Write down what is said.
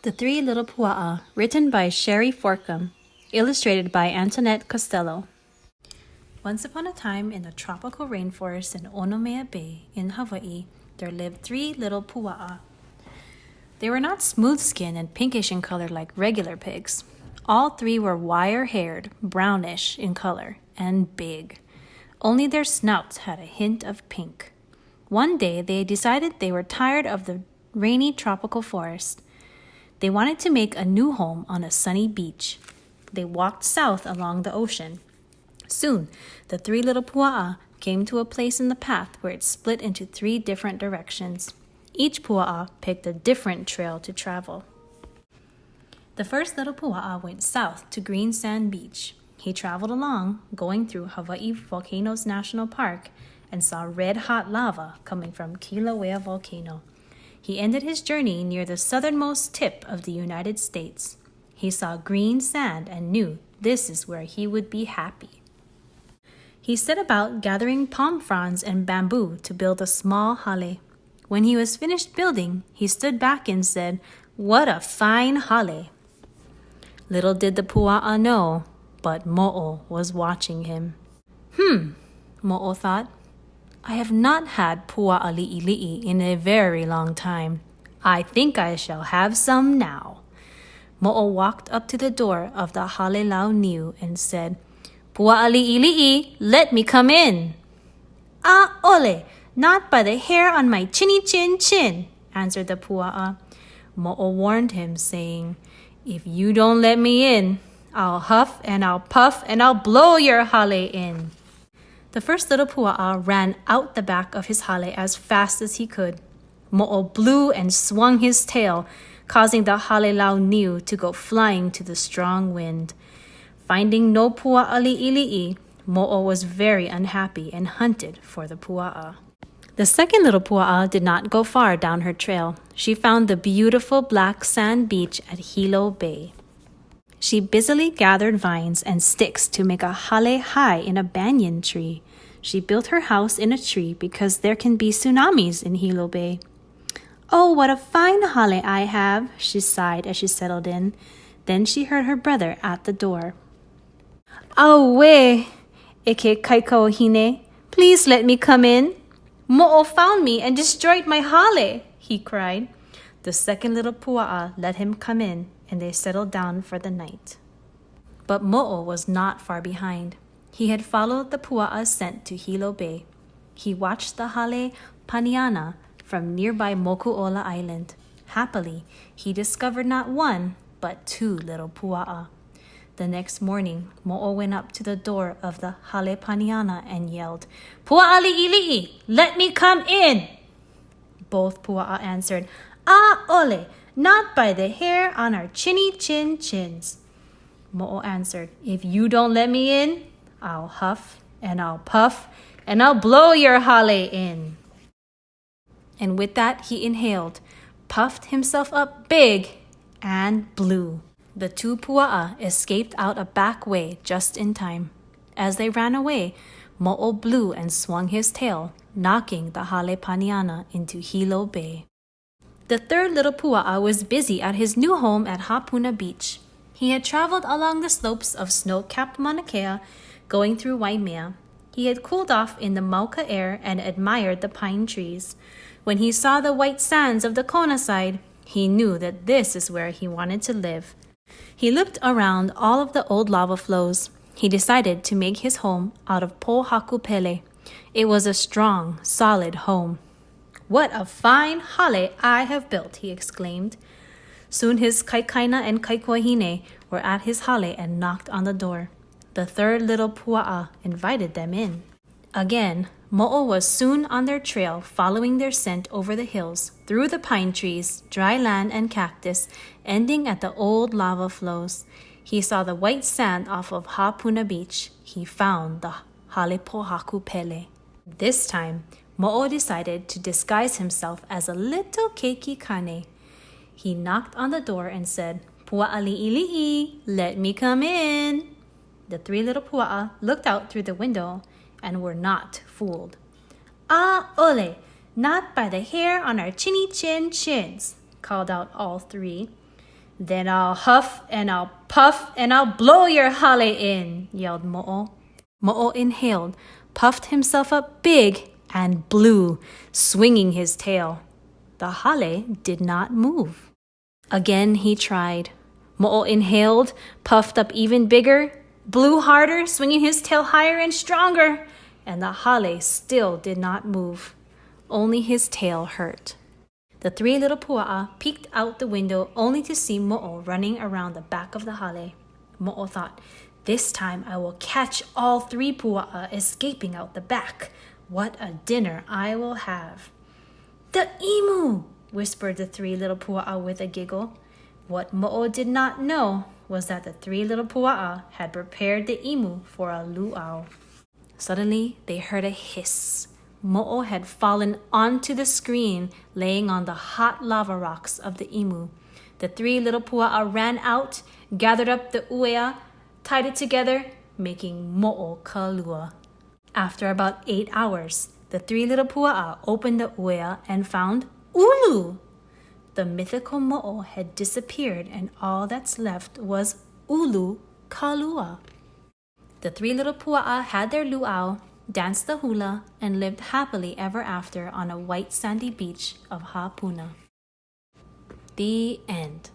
The Three Little Pua'a, written by Sherry Forkham, illustrated by Antoinette Costello. Once upon a time, in the tropical rainforest in Onomea Bay in Hawaii, there lived three little pua'a. They were not smooth-skinned and pinkish in color like regular pigs. All three were wire-haired, brownish in color, and big. Only their snouts had a hint of pink. One day, they decided they were tired of the rainy tropical forest. They wanted to make a new home on a sunny beach. They walked south along the ocean. Soon, the three little pua'a came to a place in the path where it split into three different directions. Each pua'a picked a different trail to travel. The first little pua'a went south to Green Sand Beach. He traveled along, going through Hawaii Volcanoes National Park, and saw red-hot lava coming from Kilauea Volcano. He ended his journey near the southernmost tip of the United States. He saw green sand and knew this is where he would be happy. He set about gathering palm fronds and bamboo to build a small hale. When he was finished building, he stood back and said, "What a fine hale!" Little did the pua'a know, but Mo'o was watching him. Mo'o thought. I have not had pua'a li'ili'i in a very long time. I think I shall have some now. Mo'o walked up to the door of the hale niu and said, "Pua'a li'ili'i, let me come in." "Ah, ole, not by the hair on my chinny chin chin," answered the pua'a. Mo'o warned him, saying, "If you don't let me in, I'll huff and I'll puff and I'll blow your hale in." The first little pua'a ran out the back of his hale as fast as he could. Mo'o blew and swung his tail, causing the hale niu to go flying to the strong wind. Finding no pua'a li'ili'i, Mo'o was very unhappy and hunted for the pua'a. The second little pua'a did not go far down her trail. She found the beautiful black sand beach at Hilo Bay. She busily gathered vines and sticks to make a hale high in a banyan tree. She built her house in a tree because there can be tsunamis in Hilo Bay. "Oh, what a fine hale I have," she sighed as she settled in. Then she heard her brother at the door. "Auwe, eke kaikohine, please let me come in. Mo'o found me and destroyed my hale," he cried. The second little pua'a let him come in, and they settled down for the night. But Mo'o was not far behind. He had followed the pua'a's scent to Hilo Bay. He watched the hale paniana from nearby Moku'ola Island. Happily, he discovered not one, but two little pua'a. The next morning, Mo'o went up to the door of the hale paniana and yelled, "Pua'a li'ili'i, let me come in!" Both pua'a answered, "Ah, ole, not by the hair on our chinny chin chins." Mo'o answered, "If you don't let me in, I'll huff and I'll puff and I'll blow your hale in." And with that he inhaled, puffed himself up big, and blew. The two pua'a escaped out a back way just in time. As they ran away, Mo'o blew and swung his tail, knocking the hale paniana into Hilo Bay. The third little pua'a was busy at his new home at Hapuna Beach. He had traveled along the slopes of snow-capped Mauna Kea, going through Waimea. He had cooled off in the Mauka air and admired the pine trees. When he saw the white sands of the Kona side, he knew that this is where he wanted to live. He looked around all of the old lava flows. He decided to make his home out of pohakupele. It was a strong, solid home. "What a fine hale I have built," he exclaimed. Soon his kaikaina and kaikohine were at his hale and knocked on the door. The third little pua'a invited them in. Again, Mo'o was soon on their trail, following their scent over the hills, through the pine trees, dry land, and cactus, ending at the old lava flows. He saw the white sand off of Hapuna Beach. He found the hale pohakupele. This time, Mo'o decided to disguise himself as a little keiki kane. He knocked on the door and said, "Pua'a li'ili'i, let me come in." The three little pua'a looked out through the window and were not fooled. "Ah, ole, not by the hair on our chinny chin chins," called out all three. Then I'll huff and I'll puff and I'll blow your hale in, yelled Mo'o. Mo'o inhaled, puffed himself up big, and blew, swinging his tail. The hale did not move. Again he tried. Mo'o inhaled, puffed up even bigger, blew harder, swinging his tail higher and stronger, and the hale still did not move. Only his tail hurt. The three little Pua'a peeked out the window only to see Mo'o running around the back of the hale. Mo'o thought, "This time I will catch all three Pua'a escaping out the back. What a dinner I will have." "The emu!" whispered the three little Pua'a with a giggle. What Mo'o did not know was that the three little Pua'a had prepared the emu for a luau. Suddenly, they heard a hiss. Mo'o had fallen onto the screen, laying on the hot lava rocks of the emu. The three little Pua'a ran out, gathered up the uea, tied it together, making Mo'o kalua. After about 8 hours, the three little Pua'a opened the uea and found ulu. The mythical Mo'o had disappeared, and all that's left was ulu kalua. The three little Pua'a had their luau, danced the hula, and lived happily ever after on a white sandy beach of Hapuna. The end.